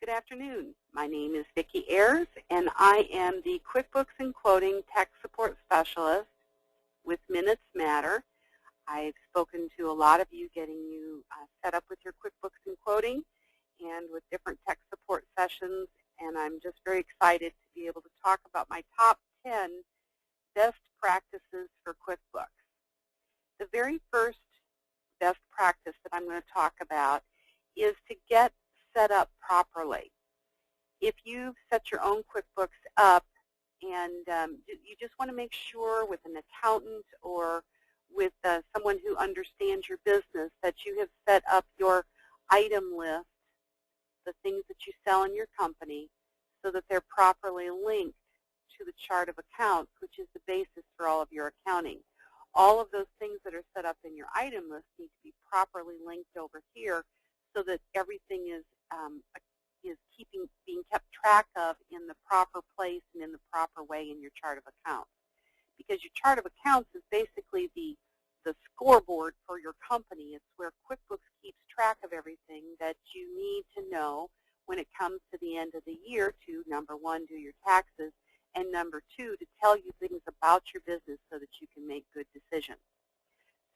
Good afternoon. My name is Vicki Ayers, and I am the QuickBooks and Quoting Tech Support Specialist with Minutes Matter. I've spoken to a lot of you getting you set up with your QuickBooks and Quoting and with different tech support sessions, and I'm just very excited to be able to talk about my top 10 best practices for QuickBooks. The very first best practice that I'm going to talk about is to get set up properly. If you've set your own QuickBooks up and you just want to make sure with an accountant or with someone who understands your business that you have set up your item list, the things that you sell in your company, so that they're properly linked to the chart of accounts, which is the basis for all of your accounting. All of those things that are set up in your item list need to be properly linked over here so that everything is being kept track of in the proper place and in the proper way in your chart of accounts. Because your chart of accounts is basically the scoreboard for your company. It's where QuickBooks keeps track of everything that you need to know when it comes to the end of the year to, number one, do your taxes, and number two, to tell you things about your business so that you can make good decisions.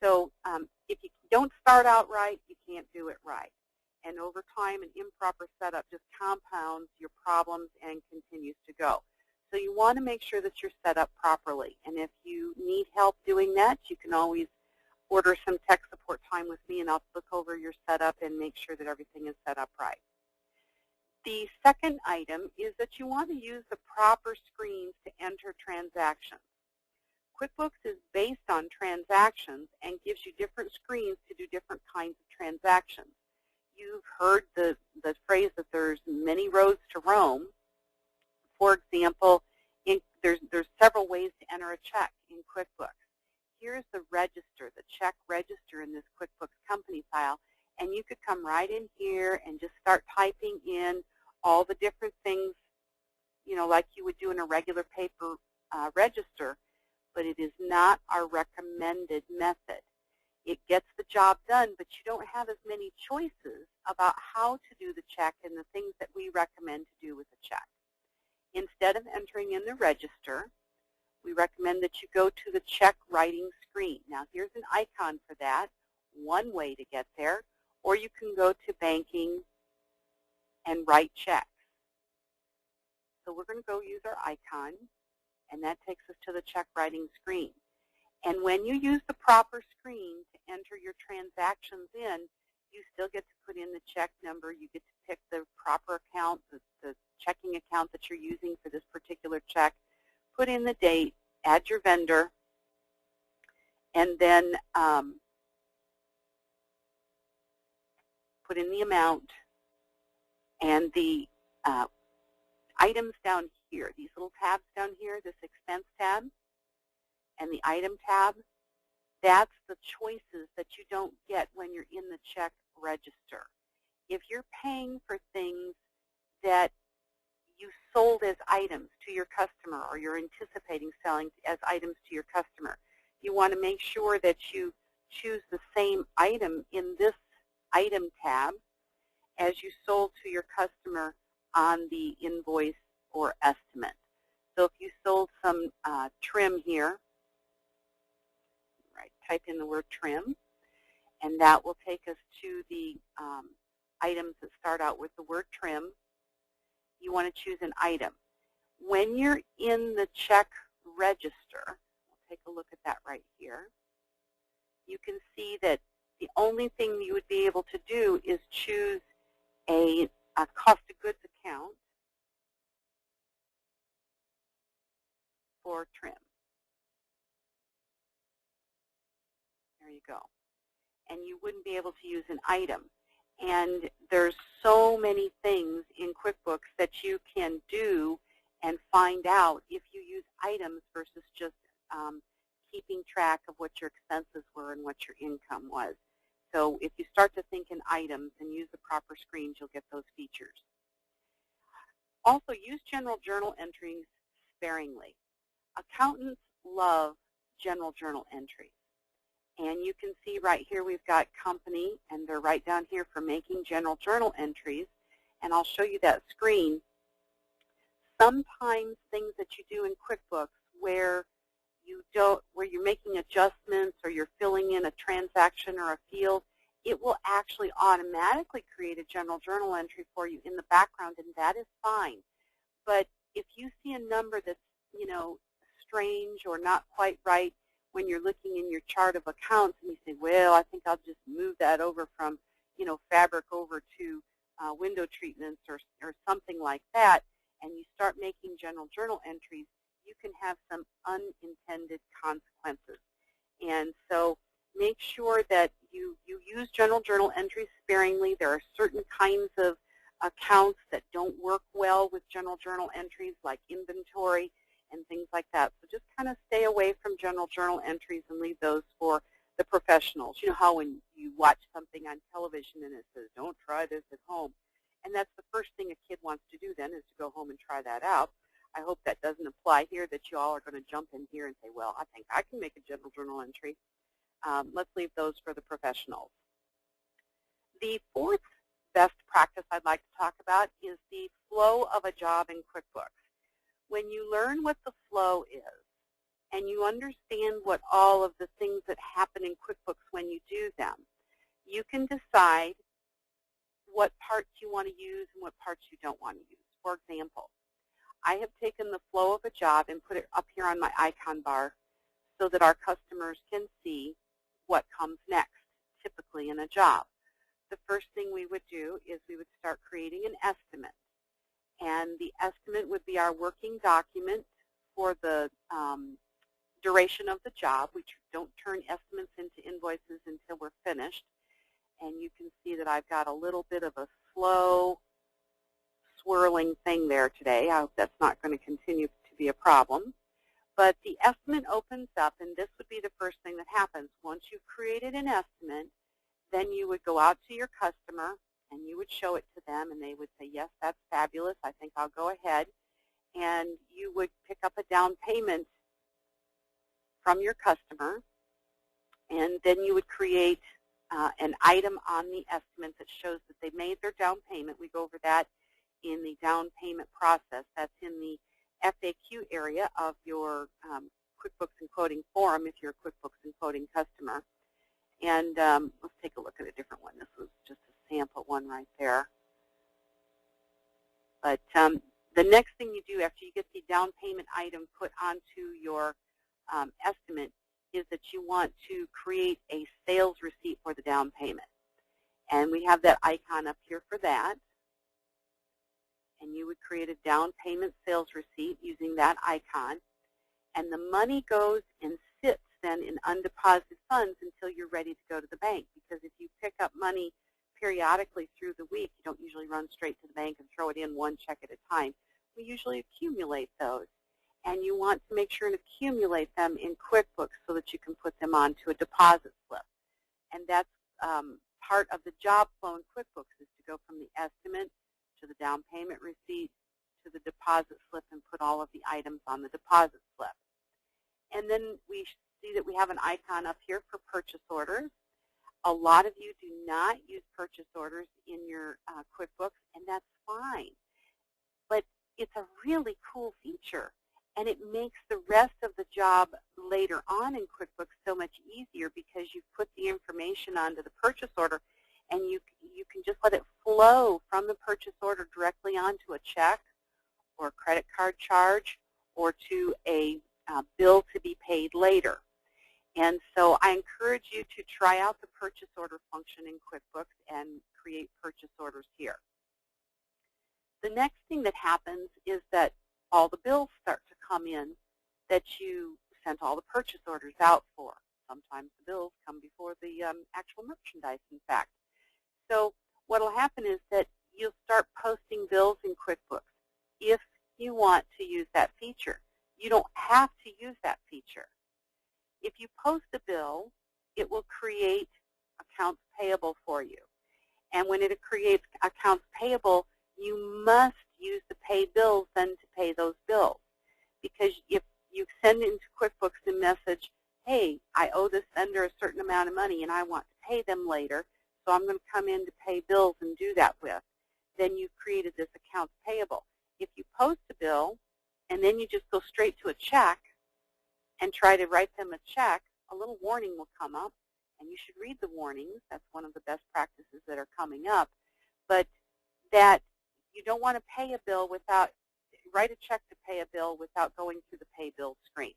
So if you don't start out right, you can't do it right. And over time, an improper setup just compounds your problems and continues to go. So you want to make sure that you're set up properly. And if you need help doing that, you can always order some tech support time with me, and I'll look over your setup and make sure that everything is set up right. The second item is that you want to use the proper screens to enter transactions. QuickBooks is based on transactions and gives you different screens to do different kinds of transactions. You've heard the phrase that there's many roads to Rome. For example, there's several ways to enter a check in QuickBooks. Here's the register, the check register in this QuickBooks company file, and you could come right in here and just start typing in all the different things, like you would do in a regular paper register, but it is not our recommended method. It gets the job done, but you don't have as many choices about how to do the check and the things that we recommend to do with the check. Instead of entering in the register, we recommend that you go to the check writing screen. Now, here's an icon for that, one way to get there, or you can go to banking and write checks. So we're going to go use our icon, and that takes us to the check writing screen. And when you use the proper screen to enter your transactions in, you still get to put in the check number. You get to pick the proper account, the checking account that you're using for this particular check, put in the date, add your vendor, and then put in the amount and the items down here, these little tabs down here, this expense tab and the item tab. That's the choices that you don't get when you're in the check register. If you're paying for things that you sold as items to your customer or you're anticipating selling as items to your customer, you want to make sure that you choose the same item in this item tab as you sold to your customer on the invoice or estimate. So if you sold some trim here, right, type in the word trim, and that will take us to the items that start out with the word trim. You want to choose an item. When you're in the check register, we'll take a look at that right here, you can see that the only thing you would be able to do is choose a cost of goods account for trim. There you go. And you wouldn't be able to use an item. And there's so many things in QuickBooks that you can do and find out if you use items versus just keeping track of what your expenses were and what your income was. So if you start to think in items and use the proper screens, you'll get those features. Also, use general journal entries sparingly. Accountants love general journal entries. And you can see right here we've got company, and they're right down here for making general journal entries. and I'll show you that screen. Sometimes things that you do in QuickBooks where you're making adjustments or you're filling in a transaction or a field, it will actually automatically create a general journal entry for you in the background, and that is fine. But if you see a number that's, strange or not quite right when you're looking in your chart of accounts and you say, well, I think I'll just move that over from, fabric over to window treatments or something like that, and you start making general journal entries, you can have some unintended consequences. And so make sure that you use general journal entries sparingly. There are certain kinds of accounts that don't work well with general journal entries, like inventory and things like that. So just kind of stay away from general journal entries and leave those for the professionals. You know how when you watch something on television and it says, don't try this at home. And that's the first thing a kid wants to do then, is to go home and try that out. I hope that doesn't apply here, that you all are going to jump in here and say, well, I think I can make a general journal entry. Let's leave those for the professionals. The fourth best practice I'd like to talk about is the flow of a job in QuickBooks. When you learn what the flow is and you understand what all of the things that happen in QuickBooks when you do them, you can decide what parts you want to use and what parts you don't want to use. For example, I have taken the flow of a job and put it up here on my icon bar so that our customers can see what comes next, typically in a job. The first thing we would do is we would start creating an estimate. And the estimate would be our working document for the duration of the job. We don't turn estimates into invoices until we're finished. And you can see that I've got a little bit of a slow swirling thing there today. I hope that's not going to continue to be a problem. But the estimate opens up, and this would be the first thing that happens. Once you've created an estimate, then you would go out to your customer and you would show it to them, and they would say, yes, that's fabulous, I think I'll go ahead. And you would pick up a down payment from your customer, and then you would create an item on the estimate that shows that they made their down payment. We go over that in the down payment process. That's in the FAQ area of your QuickBooks and Quoting forum if you're a QuickBooks and Quoting customer. And let's take a look at a different one. This was just a sample one right there. But the next thing you do after you get the down payment item put onto your estimate is that you want to create a sales receipt for the down payment. And we have that icon up here for that. And you would create a down payment sales receipt using that icon. And the money goes and sits then in undeposited funds until you're ready to go to the bank. Because if you pick up money periodically through the week, you don't usually run straight to the bank and throw it in one check at a time. We usually accumulate those. And you want to make sure and accumulate them in QuickBooks so that you can put them onto a deposit slip. And that's part of the job flow in QuickBooks, is to go from the estimate to the down payment receipt to the deposit slip and put all of the items on the deposit slip. And then we see that we have an icon up here for purchase orders. A lot of you do not use purchase orders in your QuickBooks, and that's fine. But it's a really cool feature, and it makes the rest of the job later on in QuickBooks so much easier because you've put the information onto the purchase order, and you can just let it flow from the purchase order directly onto a check or a credit card charge or to a bill to be paid later. And so I encourage you to try out the purchase order function in QuickBooks and create purchase orders here. The next thing that happens is that all the bills start to come in that you sent all the purchase orders out for. Sometimes the bills come before the actual merchandise, in fact. So what will happen is that you'll start posting bills in QuickBooks if you want to use that feature. You don't have to use that feature. If you post a bill, it will create accounts payable for you. And when it creates accounts payable, you must use the pay bills then to pay those bills. Because if you send into QuickBooks a message, hey, I owe this vendor a certain amount of money and I want to pay them later, so I'm going to come in to pay bills and do that with, then you've created this accounts payable. If you post a bill and then you just go straight to a check and try to write them a check, a little warning will come up, and you should read the warnings. That's one of the best practices that are coming up. But that you don't want to pay a bill without, write a check to pay a bill without going through the pay bill screen.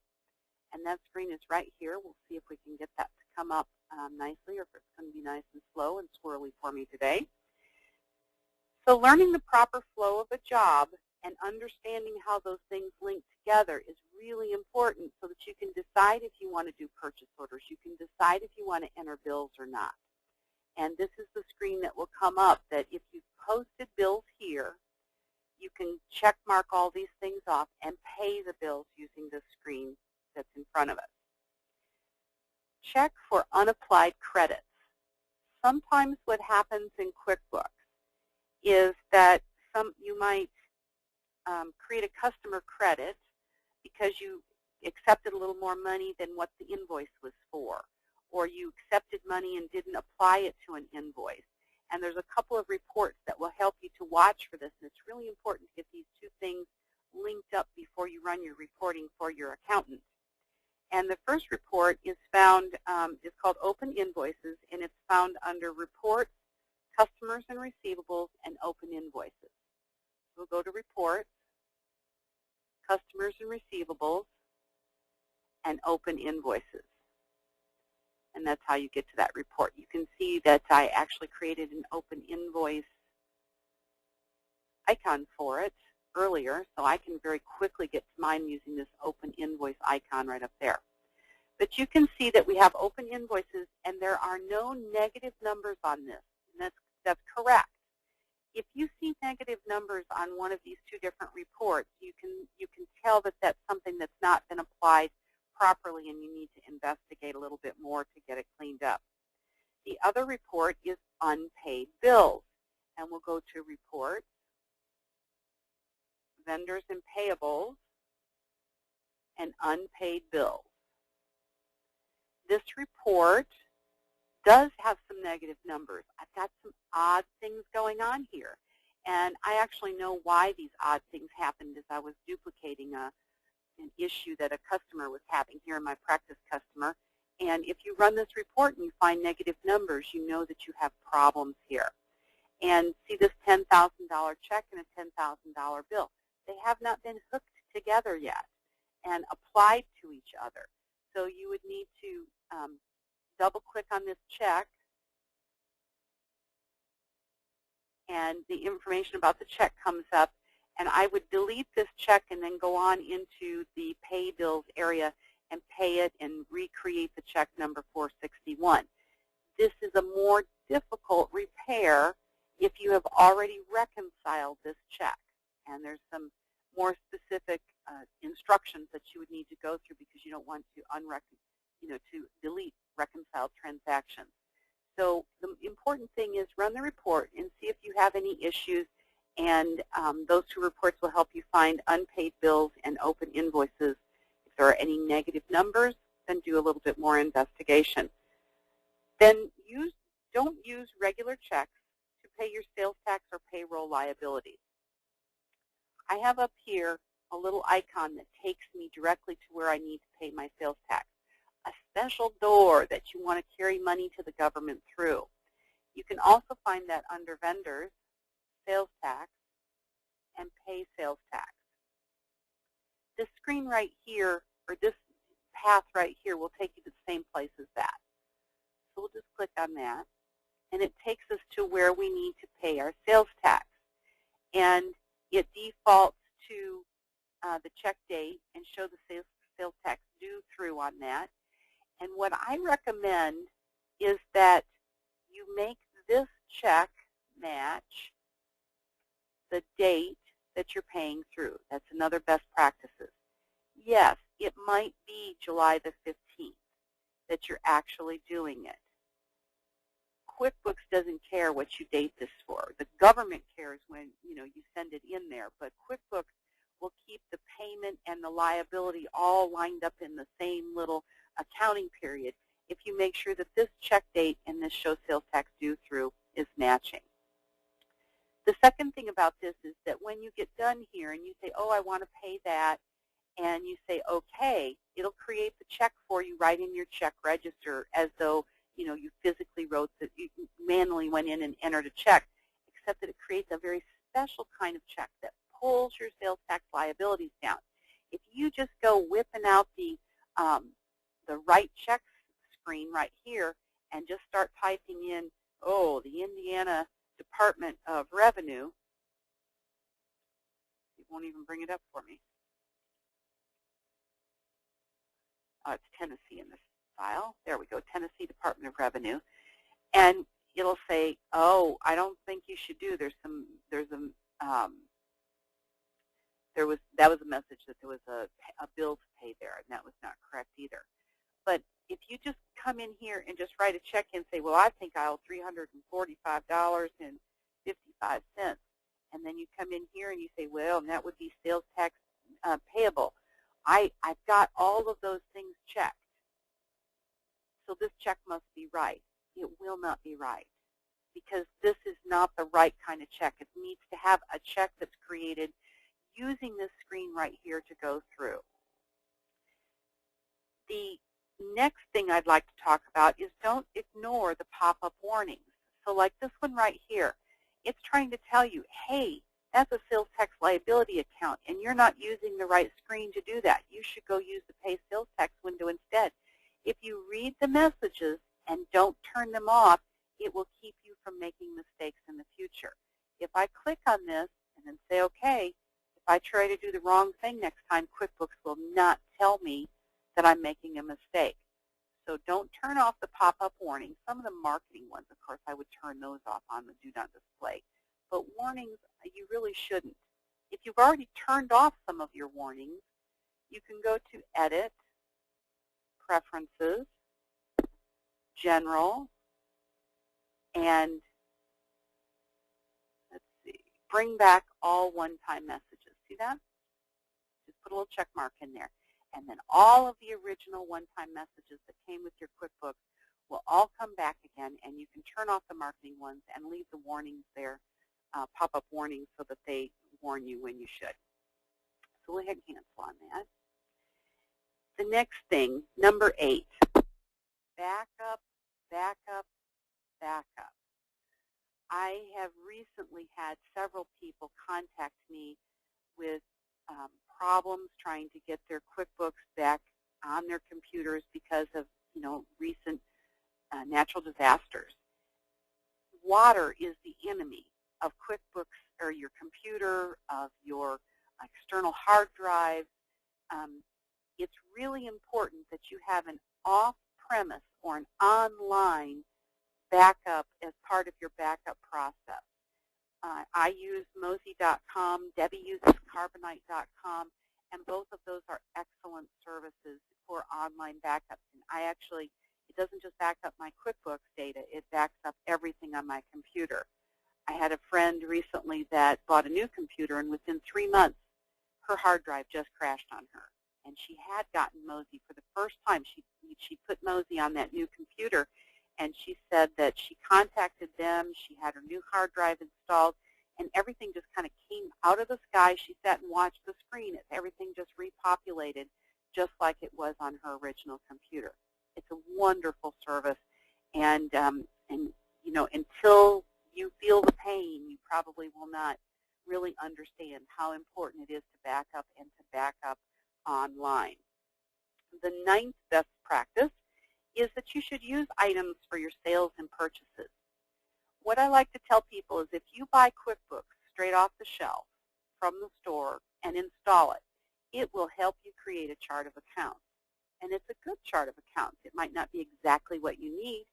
And that screen is right here. We'll see if we can get that to come up nicely, or if it's going to be nice and slow and swirly for me today. So learning the proper flow of a job and understanding how those things link together is really important so that you can decide if you want to do purchase orders. You can decide if you want to enter bills or not. And this is the screen that will come up, that if you've posted bills here, you can check mark all these things off and pay the bills using this screen that's in front of us. Check for unapplied credits. Sometimes what happens in QuickBooks is that you might create a customer credit because you accepted a little more money than what the invoice was for, or you accepted money and didn't apply it to an invoice. And there's a couple of reports that will help you to watch for this, and it's really important to get these two things linked up before you run your reporting for your accountant. And the first report is found, is called Open Invoices, and it's found under Reports, Customers and Receivables, and Open Invoices. We'll go to Reports, Customers and Receivables, and Open Invoices. And that's how you get to that report. You can see that I actually created an Open Invoice icon for it earlier, so I can very quickly get to mine using this Open Invoice icon right up there. But you can see that we have Open Invoices, and there are no negative numbers on this, and that's correct. If you see negative numbers on one of these two different reports, you can tell that that's something that's not been applied properly, and you need to investigate a little bit more to get it cleaned up. The other report is unpaid bills, and we'll go to Reports, Vendors and Payables, and Unpaid Bills. This report does have some negative numbers. I've got some odd things going on here, and I actually know why these odd things happened as I was duplicating an issue that a customer was having here in my practice customer. And if you run this report and you find negative numbers, you know that you have problems here. And see this $10,000 check and a $10,000 bill. They have not been hooked together yet and applied to each other. So you would need to double-click on this check, and the information about the check comes up, and I would delete this check and then go on into the Pay Bills area and pay it and recreate the check number 461. This is a more difficult repair if you have already reconciled this check, and there's some more specific instructions that you would need to go through because you don't want to to delete reconciled transactions. So the important thing is run the report and see if you have any issues, and those two reports will help you find unpaid bills and open invoices. If there are any negative numbers, then do a little bit more investigation. Then don't use regular checks to pay your sales tax or payroll liabilities. I have up here a little icon that takes me directly to where I need to pay my sales tax, a special door that you want to carry money to the government through. You can also find that under Vendors, Sales Tax, and Pay Sales Tax. This screen right here, or this path right here, will take you to the same place as that. So we'll just click on that, and it takes us to where we need to pay our sales tax. And it defaults to the check date and show the sales tax due through on that. And what I recommend is that you make this check match the date that you're paying through. That's another best practices. Yes, it might be July the 15th that you're actually doing it. QuickBooks doesn't care what you date this for. The government cares when you send it in there, but QuickBooks will keep the payment and the liability all lined up in the same little accounting period if you make sure that this check date and this show sales tax due through is matching. The second thing about this is that when you get done here and you say, oh, I want to pay that, and you say, okay, it'll create the check for you right in your check register as though, you physically wrote that you manually went in and entered a check, except that it creates a very special kind of check that pulls your sales tax liabilities down. If you just go whipping out the right check screen right here and just start typing in, oh, the Indiana Department of Revenue, it won't even bring it up for me. Oh, it's Tennessee in this file. There we go, Tennessee Department of Revenue. And it'll say, oh, I don't think you should do. That was a message that there was a bill to pay there, and that was not correct either. But if you just come in here and just write a check and say, well, I think I owe $345.55, and then you come in here and you say, well, and that would be sales tax payable. I've got all of those things checked, so this check must be right. It will not be right, because this is not the right kind of check. It needs to have a check that's created using this screen right here to go through. The next thing I'd like to talk about is don't ignore the pop-up warnings. So like this one right here, it's trying to tell you, hey, that's a sales tax liability account, and you're not using the right screen to do that. You should go use the Pay Sales Tax window instead. If you read the messages and don't turn them off, it will keep you from making mistakes in the future. If I click on this and then say, okay, if I try to do the wrong thing next time, QuickBooks will not tell me that I'm making a mistake. So don't turn off the pop-up warnings. Some of the marketing ones, of course, I would turn those off on the Do Not Display. But warnings, you really shouldn't. If you've already turned off some of your warnings, you can go to Edit, Preferences, General, and let's see, bring back all one-time messages. See that? Just put a little check mark in there. And then all of the original one-time messages that came with your QuickBooks will all come back again, and you can turn off the marketing ones and leave the warnings there, pop-up warnings, so that they warn you when you should. So we'll hit cancel on that. The next thing, number 8, backup, backup, backup. I have recently had several people contact me with problems trying to get their QuickBooks back on their computers because of recent natural disasters. Water is the enemy of QuickBooks or your computer, of your external hard drive. It's really important that you have an off-premise or an online backup as part of your backup process. I use Mozy.com, Debbie uses Carbonite.com, and both of those are excellent services for online backups. And it doesn't just back up my QuickBooks data, it backs up everything on my computer. I had a friend recently that bought a new computer, and within 3 months, her hard drive just crashed on her. And she had gotten Mozy for the first time. She put Mozy on that new computer, and she said that she contacted them, she had her new hard drive installed, and everything just kind of came out of the sky. She sat and watched the screen as everything just repopulated just like it was on her original computer. It's a wonderful service, and until you feel the pain, you probably will not really understand how important it is to back up and to back up online. The 9th best practice is that you should use items for your sales and purchases. What I like to tell people is if you buy QuickBooks straight off the shelf from the store and install it, it will help you create a chart of accounts. And it's a good chart of accounts. It might not be exactly what you need,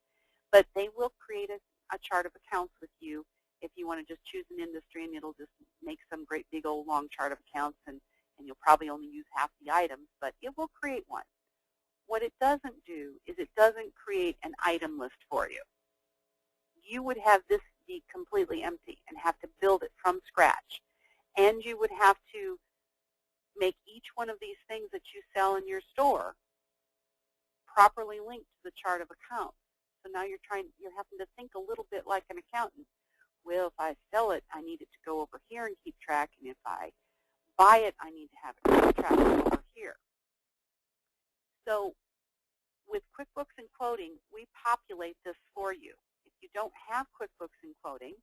but they will create a chart of accounts with you if you want to just choose an industry, and it'll just make some great big old long chart of accounts, and you'll probably only use half the items, but it will create one. What it doesn't do is it doesn't create an item list for you. You would have this be completely empty and have to build it from scratch. And you would have to make each one of these things that you sell in your store properly linked to the chart of accounts. So now you're having to think a little bit like an accountant. well, if I sell it, I need it to go over here and keep track, and if I buy it, I need to have it keep track over here. So with QuickBooks and Quoting, we populate this for you. If you don't have QuickBooks and Quoting,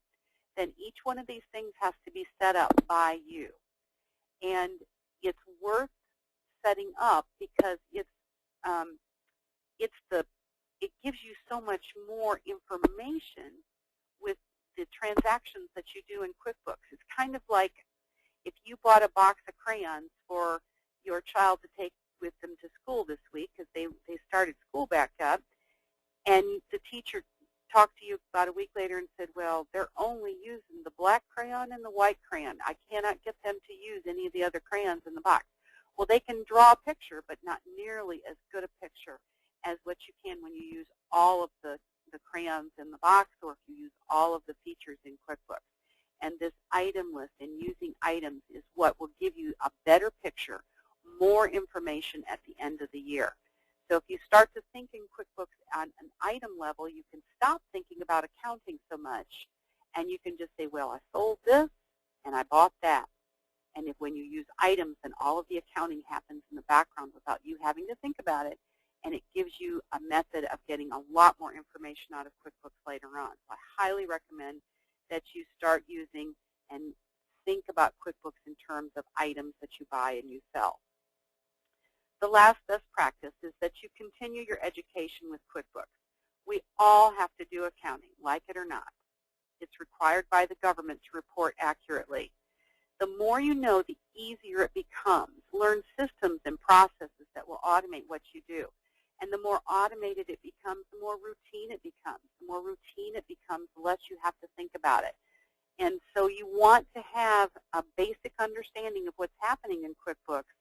then each one of these things has to be set up by you. And it's worth setting up because it gives you so much more information with the transactions that you do in QuickBooks. It's kind of like if you bought a box of crayons for your child to take with them to school this week because they started school back up, and the teacher talked to you about a week later and said, well, they're only using the black crayon and the white crayon. I cannot get them to use any of the other crayons in the box. Well, they can draw a picture, but not nearly as good a picture as what you can when you use all of the crayons in the box or if you use all of the features in QuickBooks. And this item list and using items is what will give you a better picture, more information at the end of the year. So if you start to think in QuickBooks on an item level, you can stop thinking about accounting so much, and you can just say, well, I sold this and I bought that. And if when you use items, then all of the accounting happens in the background without you having to think about it, and it gives you a method of getting a lot more information out of QuickBooks later on. So I highly recommend that you start using and think about QuickBooks in terms of items that you buy and you sell. The last best practice is that you continue your education with QuickBooks. We all have to do accounting, like it or not. It's required by the government to report accurately. The more you know, the easier it becomes. Learn systems and processes that will automate what you do. And the more automated it becomes, the more routine it becomes. The more routine it becomes, the less you have to think about it. And so you want to have a basic understanding of what's happening in QuickBooks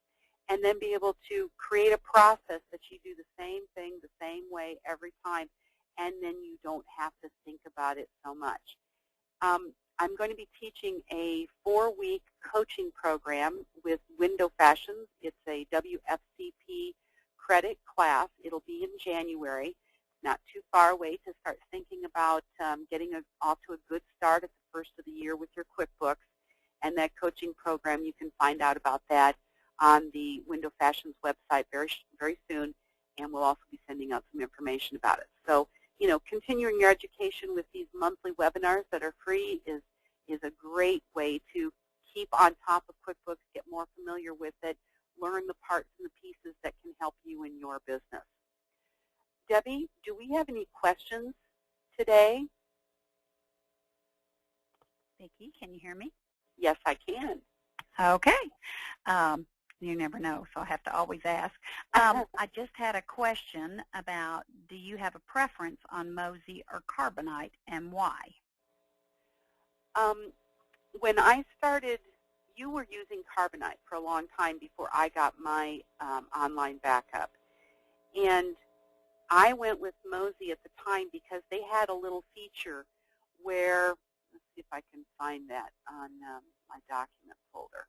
and then be able to create a process that you do the same thing the same way every time, and then you don't have to think about it so much. I'm going to be teaching a 4-week coaching program with Window Fashions. It's a WFCP credit class. It'll be in January. Not too far away to start thinking about getting off to a good start at the first of the year with your QuickBooks. And that coaching program, you can find out about that on the Window Fashions website very soon, and we'll also be sending out some information about it. So, you know, continuing your education with these monthly webinars that are free is a great way to keep on top of QuickBooks, get more familiar with it, learn the parts and the pieces that can help you in your business. Debbie, do we have any questions today? Vicki, can you hear me? Yes, I can. Okay. You never know, so I have to always ask. I just had a question about, do you have a preference on Mozy or Carbonite, and why? When I started, you were using Carbonite for a long time before I got my online backup. And I went with Mozy at the time because they had a little feature where, let's see if I can find that on my document folder.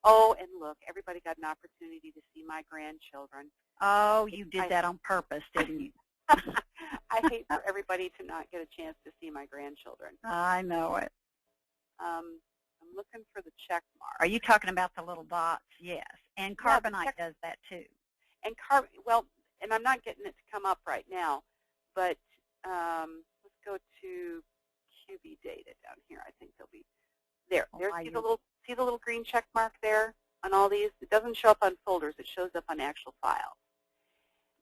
Oh, and look, everybody got an opportunity to see my grandchildren. Oh, you did that on purpose, didn't you? I hate for everybody to not get a chance to see my grandchildren. I know it. I'm looking for the check mark. Are you talking about the little dots? Yes. And Carbonite does that too. And well, and I'm not getting it to come up right now, but let's go to QB data down here. I think they'll be there. See the little green check mark there on all these? It doesn't show up on folders. It shows up on actual files.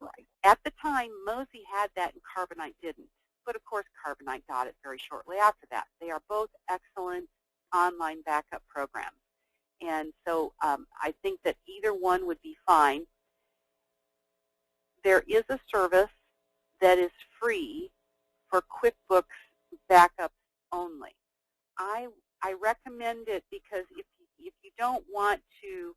Right. At the time, Mozy had that and Carbonite didn't. But, of course, Carbonite got it very shortly after that. They are both excellent online backup programs. And so I think that either one would be fine. There is a service that is free for QuickBooks backups only. I recommend it because if you don't want to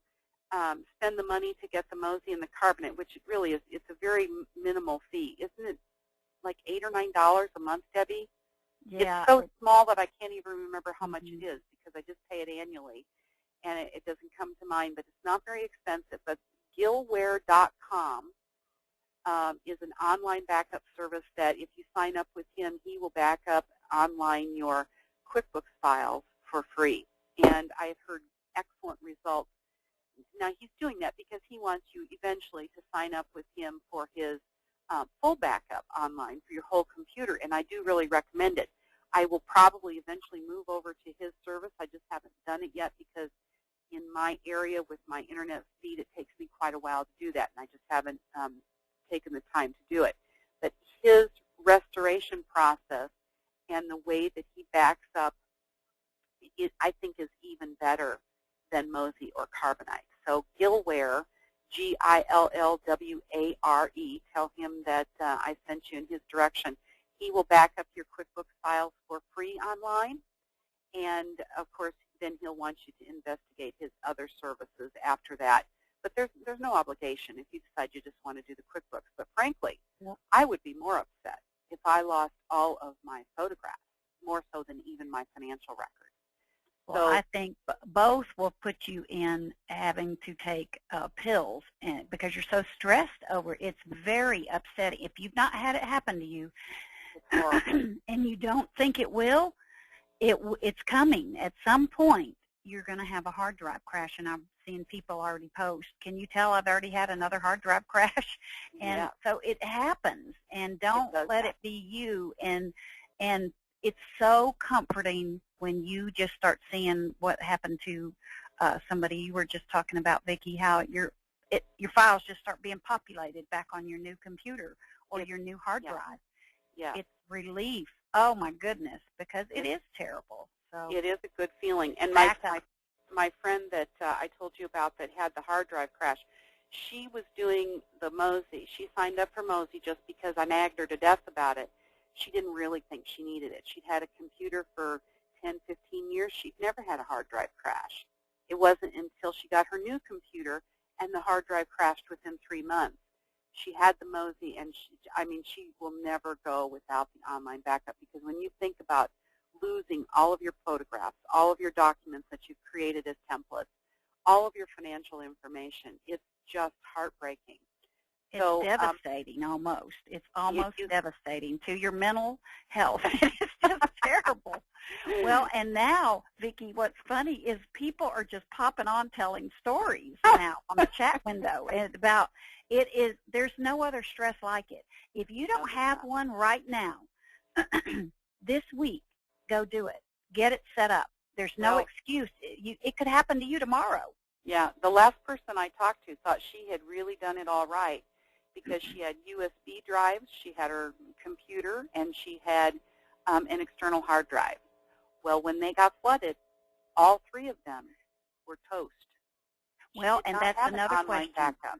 spend the money to get the Mozy and the Carbonite, which it really is, it's a very minimal fee. Isn't it like $8 or $9 a month, Debbie? Yeah. It's so small that I can't even remember how much it is because I just pay it annually, and it doesn't come to mind, but it's not very expensive. But Gilware.com is an online backup service that if you sign up with him, he will back up online your QuickBooks files for free. And I've heard excellent results. Now, he's doing that because he wants you eventually to sign up with him for his full backup online for your whole computer, and I do really recommend it. I will probably eventually move over to his service. I just haven't done it yet because in my area with my internet speed, it takes me quite a while to do that, and I just haven't taken the time to do it. But his restoration process and the way that he backs up, I think, is even better than Mozy or Carbonite. So Gillware, Gillware, tell him that I sent you in his direction. He will back up your QuickBooks files for free online, and of course, then he'll want you to investigate his other services after that. But there's no obligation if you decide you just want to do the QuickBooks. But frankly, I would be more upset if I lost all of my photographs, more so than even my financial records. Well, so, I think both will put you in having to take pills because you're so stressed over it. It's very upsetting. If you've not had it happen to you and you don't think it will, it's coming. At some point, you're going to have a hard drive crash, and I've seen people already post, can you tell I've already had another hard drive crash? And so it happens, and don't let it be you. And it's so comforting when you just start seeing what happened to somebody. You were just talking about, Vicki, how your files just start being populated back on your new computer or your new hard drive. Yeah. It's relief. Oh, my goodness, because it is terrible. So it is a good feeling. And my friend that I told you about that had the hard drive crash, she was doing the Mozy. She signed up for Mozy just because I nagged her to death about it. She didn't really think she needed it. She'd had a computer for 10, 15 years. She'd never had a hard drive crash. It wasn't until she got her new computer and the hard drive crashed within 3 months. She had the Mozy, and she will never go without the online backup, because when you think about losing all of your photographs, all of your documents that you've created as templates, all of your financial information, it's just heartbreaking. It's devastating almost. It's almost devastating to your mental health. It's just terrible. Well, and now, Vicki, what's funny is people are just popping on telling stories now on the chat window about there's no other stress like it. If you don't have one right now, this week, go do it. Get it set up. There's no excuse. It could happen to you tomorrow. Yeah, the last person I talked to thought she had really done it all right, because she had USB drives, she had her computer, and she had an external hard drive. Well, when they got flooded, all 3 of them were toast. Well, and that's another question. Backup.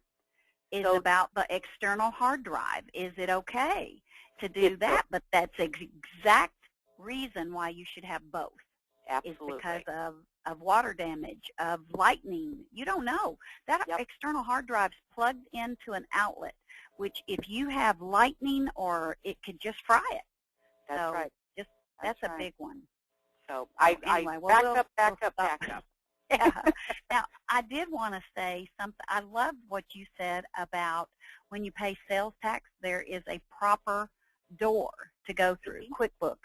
Is about the external hard drive. Is it okay to do that? But that's the exact reason why you should have both. Absolutely. Is because of water damage, of lightning. You don't know. That external hard drive's plugged into an outlet, which if you have lightning, or it could just fry it. That's right. That's a big one. So anyway, back up. Yeah. Now, I did want to say something. I love what you said about when you pay sales tax, there is a proper door to go through. QuickBooks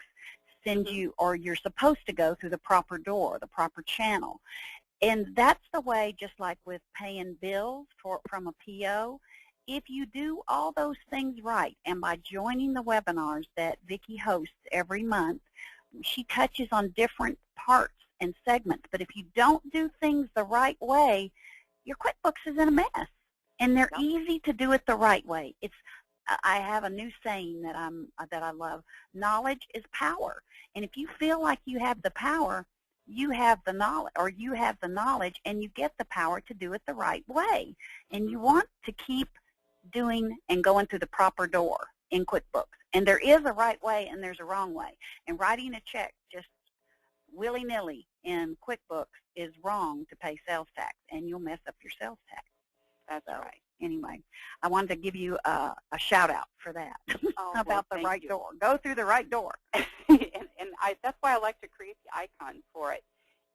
sends you, or you're supposed to go through the proper door, the proper channel. And that's the way, just like with paying bills from a PO, if you do all those things right, and by joining the webinars that Vicki hosts every month, she touches on different parts and segments. But if you don't do things the right way, your QuickBooks is in a mess. And they're easy to do it the right way. I have a new saying that I love. Knowledge is power. And if you feel like you have the power, you have the knowledge, or you have the knowledge, and you get the power to do it the right way. And you want to keep doing and going through the proper door in QuickBooks. And there is a right way and there's a wrong way. And writing a check just willy-nilly in QuickBooks is wrong to pay sales tax, and you'll mess up your sales tax. That's right. Anyway, I wanted to give you a shout-out for that about the right door. Go through the right door. and that's why I like to create the icon for it.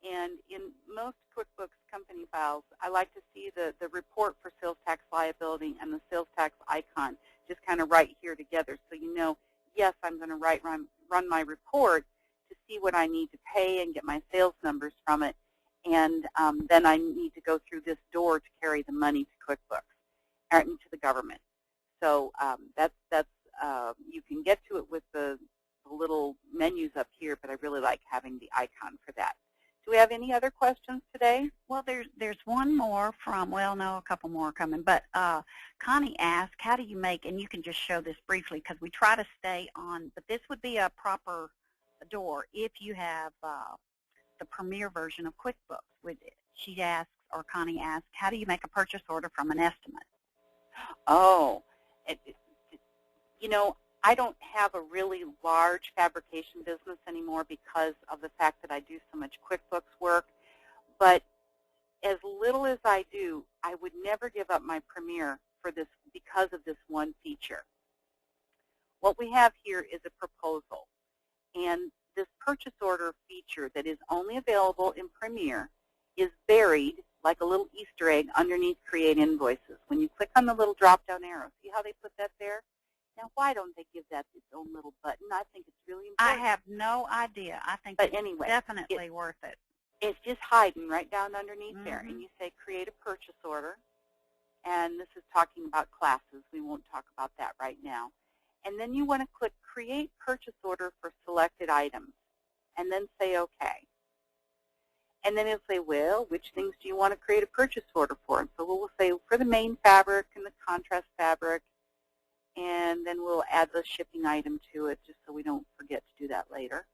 And in most QuickBooks company files, I like to see the report for sales tax liability and the sales tax icon just kind of right here together, so you know, yes, I'm going to run my report to see what I need to pay and get my sales numbers from it, and then I need to go through this door to carry the money to QuickBooks or into the government. So you can get to it with the little menus up here, but I really like having the icon for that. Do we have any other questions today? Well, there's one more from, well, no, a couple more are coming, but Connie asked, how do you make, and you can just show this briefly because we try to stay on, but this would be a proper door if you have the Premier version of QuickBooks. She asks, or Connie asks, how do you make a purchase order from an estimate? Oh, you know, I don't have a really large fabrication business anymore because of the fact that I do so much QuickBooks work, but as little as I do, I would never give up my Premier for this because of this one feature. What we have here is a proposal, and this purchase order feature that is only available in Premier is buried like a little Easter egg underneath Create Invoices. When you click on the little drop-down arrow, see how they put that there? Now, why don't they give that its own little button? I think it's really important. I have no idea. I think but it's anyway, definitely worth it. It's just hiding right down underneath there, and you say Create a Purchase Order, and this is talking about classes. We won't talk about that right now. And then you want to click Create Purchase Order for selected items, and then say OK. And then it'll say, well, which things do you want to create a purchase order for? And so we'll say for the main fabric and the contrast fabric, and then we'll add the shipping item to it just so we don't forget to do that later.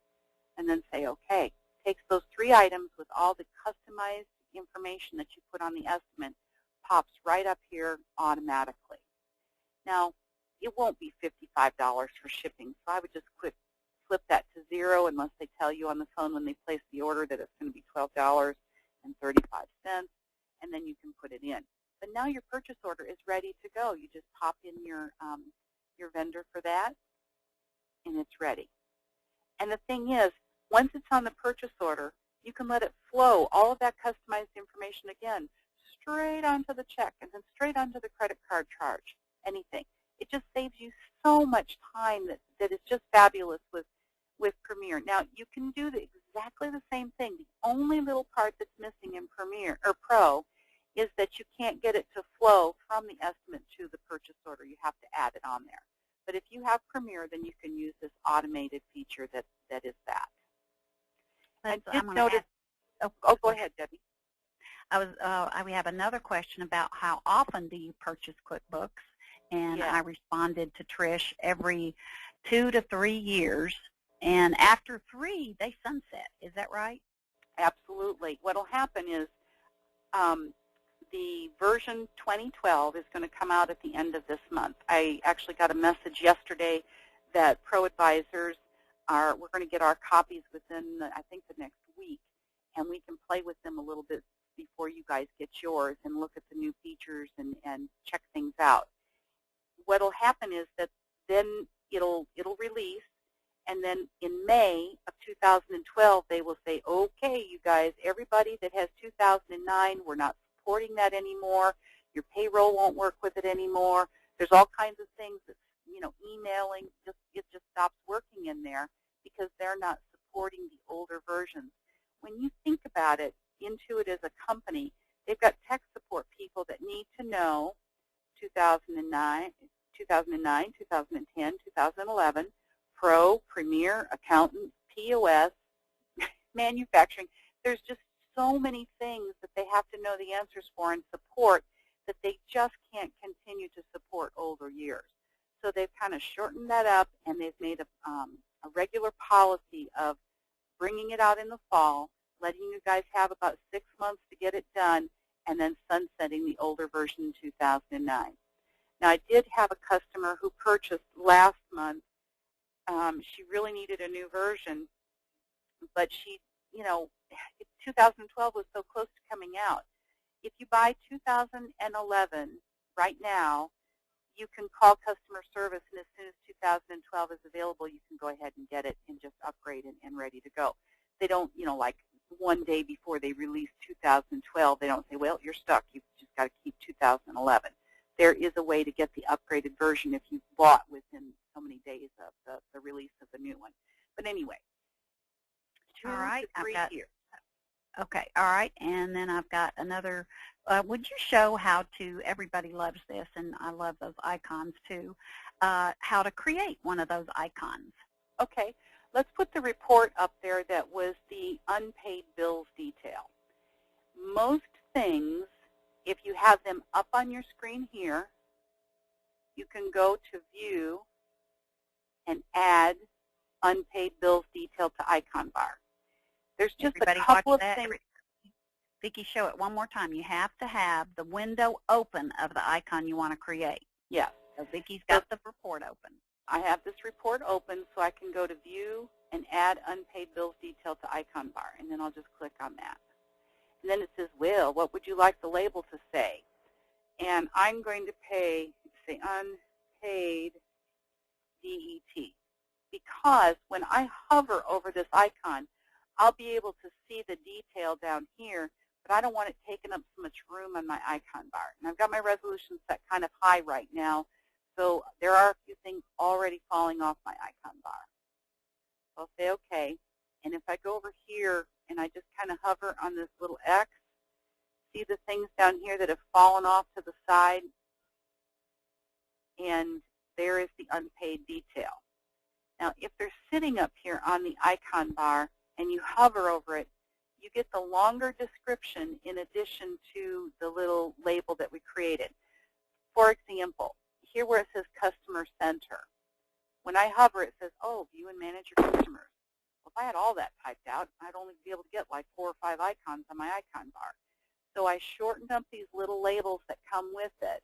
And then say OK. Takes those 3 items with all the customized information that you put on the estimate, pops right up here automatically. Now, it won't be $55 for shipping, so I would just flip that to 0 unless they tell you on the phone when they place the order that it's going to be $12.35, and then you can put it in. But now your purchase order is ready to go. You just pop in your vendor for that, and it's ready. And the thing is, once it's on the purchase order, you can let it flow, all of that customized information again, straight onto the check and then straight onto the credit card charge, anything. It just saves you so much time that is just fabulous with Premier. Now, you can do exactly the same thing. The only little part that's missing in Premier or Pro is that you can't get it to flow from the estimate to the purchase order. You have to add it on there. But if you have Premier, then you can use this automated feature that is that. And just notice, go ahead, Debbie. We have another question about how often do you purchase QuickBooks, and I responded to Trish every 2 to 3 years, and after 3 they sunset. Is that right? Absolutely. What will happen is the version 2012 is going to come out at the end of this month. I actually got a message yesterday that Pro Advisors we're going to get our copies within, I think, the next week, and we can play with them a little bit before you guys get yours and look at the new features and check things out. What will happen is that then it'll release, and then in May of 2012 they will say, okay, you guys, everybody that has 2009, we're not supporting that anymore. Your payroll won't work with it anymore. There's all kinds of things that, emailing, it just stops working in there because they're not supporting the older versions. When you think about it, Intuit as a company, they've got tech support people that need to know 2009, 2010, 2011, Pro, Premier, Accountant, POS, manufacturing. There's just so many things that they have to know the answers for and support that they just can't continue to support older years. So they've kind of shortened that up, and they've made a regular policy of bringing it out in the fall, letting you guys have about 6 months to get it done, and then sunsetting the older version in 2009. Now, I did have a customer who purchased last month. She really needed a new version, but she, 2012 was so close to coming out. If you buy 2011 right now, you can call customer service, and as soon as 2012 is available, you can go ahead and get it and just upgrade and ready to go. They don't, like one day before they release 2012, they don't say, well, you're stuck. You've just got to keep 2011. There is a way to get the upgraded version if you bought within so many days of the release of the new one. But anyway, 2 All right, to 3 here. Okay, all right, and then I've got another. Would you show how to, everybody loves this, and I love those icons too, how to create one of those icons? Okay, let's put the report up there that was the unpaid bills detail. Most things, if you have them up on your screen here, you can go to View and add unpaid bills detail to icon bar. There's just Everybody a couple watch of that. things. Vicki, show it one more time. You have to have the window open of the icon you want to create. Yes. So Vicki's got the report open. I have this report open so I can go to View and add unpaid bills detail to icon bar, and then I'll just click on that. And then it says, well, what would you like the label to say? And I'm going to say unpaid DET, because when I hover over this icon, I'll be able to see the detail down here, but I don't want it taking up so much room on my icon bar. And I've got my resolution set kind of high right now, so there are a few things already falling off my icon bar. So I'll say OK, and if I go over here and I just kind of hover on this little X, see the things down here that have fallen off to the side, and there is the unpaid detail. Now, if they're sitting up here on the icon bar and you hover over it, you get the longer description in addition to the little label that we created. For example, here where it says Customer Center, when I hover, it says, oh, view and manage your customers. Well, if I had all that typed out, I'd only be able to get like 4 or 5 icons on my icon bar. So I shortened up these little labels that come with it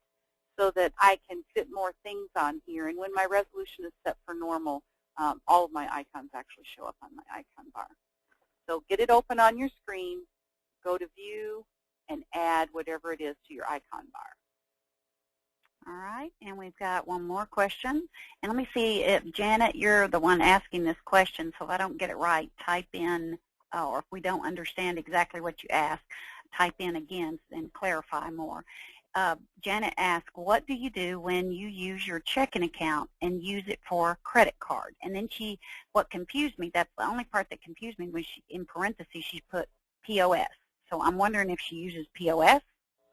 so that I can fit more things on here. And when my resolution is set for normal, all of my icons actually show up on my icon bar. So get it open on your screen, go to View, and add whatever it is to your icon bar. All right, and we've got one more question. And let me see if, Janet, you're the one asking this question, so if I don't get it right, type in, or if we don't understand exactly what you asked, type in again and clarify more. Janet asked, what do you do when you use your checking account and use it for a credit card? And then what confused me, that's the only part that confused me, was in parentheses she put POS. So I'm wondering if she uses POS.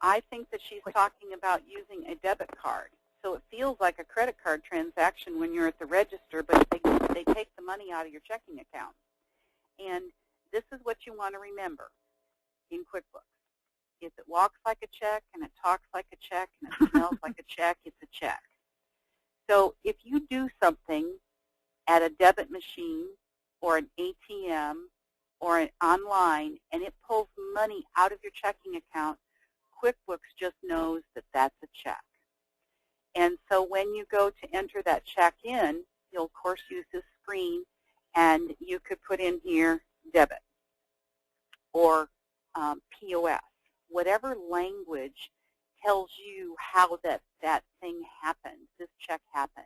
I think that she's talking about using a debit card. So it feels like a credit card transaction when you're at the register, but they take the money out of your checking account. And this is what you want to remember in QuickBooks. If it walks like a check and it talks like a check and it smells like a check, it's a check. So if you do something at a debit machine or an ATM or an online and it pulls money out of your checking account, QuickBooks just knows that that's a check. And so when you go to enter that check in, you'll of course use this screen, and you could put in here debit or POS. Whatever language tells you how that thing happened, this check happened.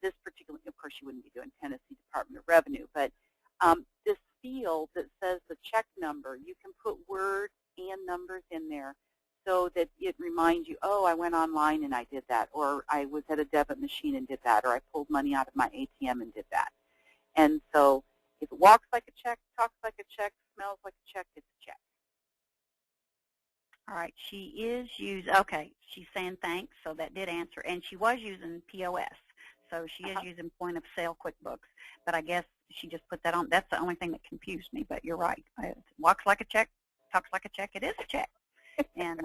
This particular, of course you wouldn't be doing Tennessee Department of Revenue, but this field that says the check number, you can put words and numbers in there so that it reminds you, oh, I went online and I did that, or I was at a debit machine and did that, or I pulled money out of my ATM and did that. And so if it walks like a check, talks like a check, smells like a check, it's a check. All right, she is okay, she's saying thanks, so that did answer. And she was using POS, so she is using point of sale QuickBooks. But I guess she just put that on. That's the only thing that confused me, but you're right. It walks like a check, talks like a check, it is a check. And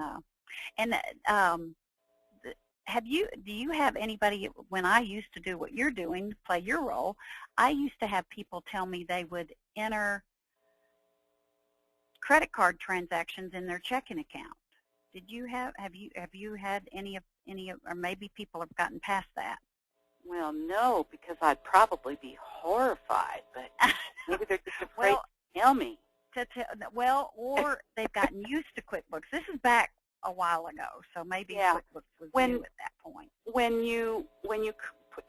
do you have anybody, when I used to do what you're doing, play your role, I used to have people tell me they would enter credit card transactions in their checking account. Did you have you had any, or maybe people have gotten past that? Well, no, because I'd probably be horrified, but maybe they're just afraid to tell me. Well, or they've gotten used to QuickBooks. This is back a while ago, so maybe QuickBooks was new at that point. When you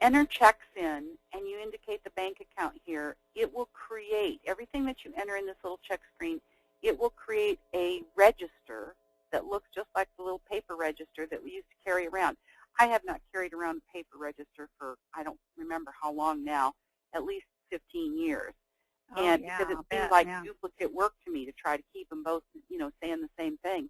enter checks in and you indicate the bank account here, it will create everything that you enter in this little check screen. It will create a register that looks just like the little paper register that we used to carry around. I have not carried around a paper register for, I don't remember how long now, at least 15 years. And yeah, because it I seemed bet, like yeah. duplicate work to me to try to keep them both, saying the same thing.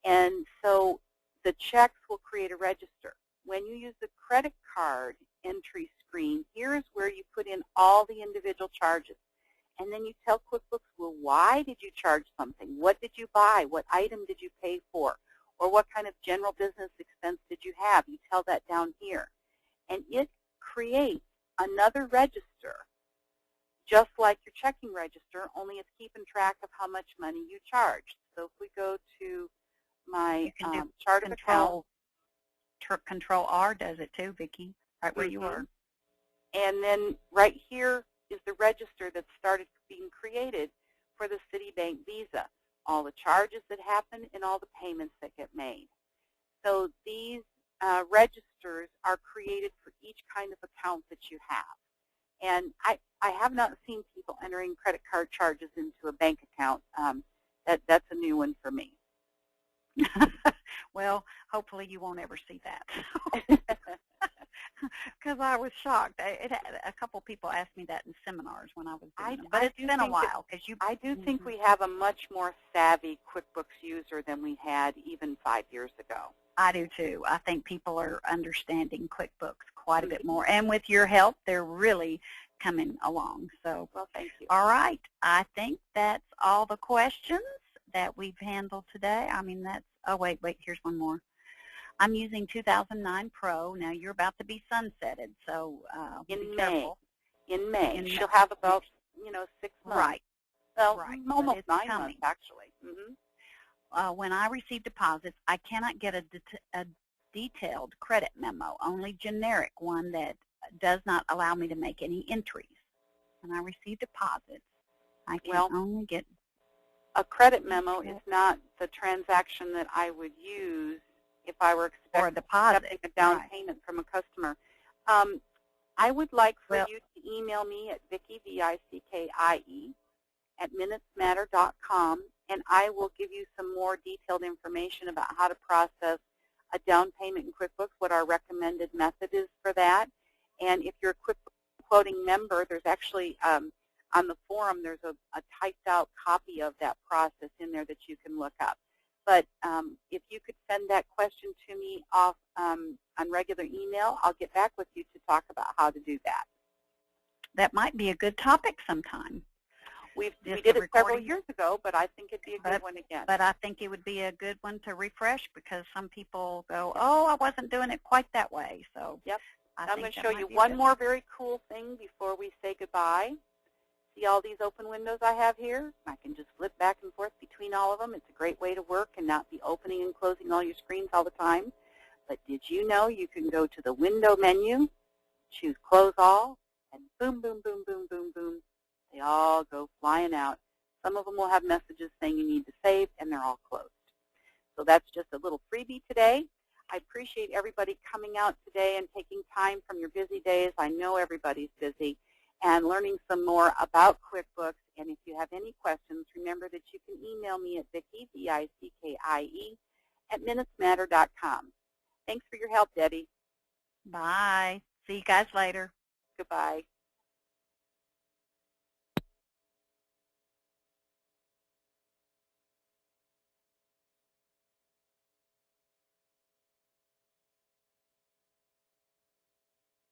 And so the checks will create a register. When you use the credit card entry screen, here's where you put in all the individual charges. And then you tell QuickBooks, well, why did you charge something? What did you buy? What item did you pay for? Or what kind of general business expense did you have? You tell that down here. And it creates another register, just like your checking register, only it's keeping track of how much money you charged. So if we go to my chart of account. Control R does it too, Vicki, right where you are. And then right here is the register that started being created for the Citibank Visa, all the charges that happen and all the payments that get made. So these registers are created for each kind of account that you have. And I have not seen people entering credit card charges into a bank account. That's a new one for me. Well, hopefully you won't ever see that. Because I was shocked. A couple people asked me that in seminars when I was doing them. But it's been a while. I do think we have a much more savvy QuickBooks user than we had even 5 years ago. I do too. I think people are understanding QuickBooks quite a bit more. And with your help, they're really coming along. So, well, thank you. All right. I think that's all the questions that we've handled today. I mean, that's, oh, wait, here's one more. I'm using 2009 Pro. Now, you're about to be sunsetted, so in May. In May. She'll have about, 6 months. Right. Well, right. almost 9 months, actually. When I receive deposits, I cannot get a detailed credit memo, only generic one that does not allow me to make any entries. When I receive deposits, I can only get a credit memo is not the transaction that I would use if I were accepting a down payment from a customer. I would like for you to email me at Vickie, V-I-C-K-I-E, at minutesmatter.com, and I will give you some more detailed information about how to process a down payment in QuickBooks, what our recommended method is for that. And if you're a QuickBooks quoting member, there's actually on the forum, there's a typed out copy of that process in there that you can look up. But if you could send that question to me off on regular email, I'll get back with you to talk about how to do that. That might be a good topic sometime. We did it several years ago, but I think it'd be a good one again. But I think it would be a good one to refresh because some people go, oh, I wasn't doing it quite that way. So yep. I'm going to show you one more very cool thing before we say goodbye. See all these open windows I have here? I can just flip back and forth between all of them. It's a great way to work and not be opening and closing all your screens all the time. But did you know you can go to the window menu, choose close all, and boom, boom, boom, boom, boom, boom. They all go flying out. Some of them will have messages saying you need to save, and they're all closed. So that's just a little freebie today. I appreciate everybody coming out today and taking time from your busy days. I know everybody's busy. And learning some more about QuickBooks. And if you have any questions, remember that you can email me at Vickie, V-I-C-K-I-E, at minutesmatter.com. Thanks for your help, Debbie. Bye. See you guys later. Goodbye.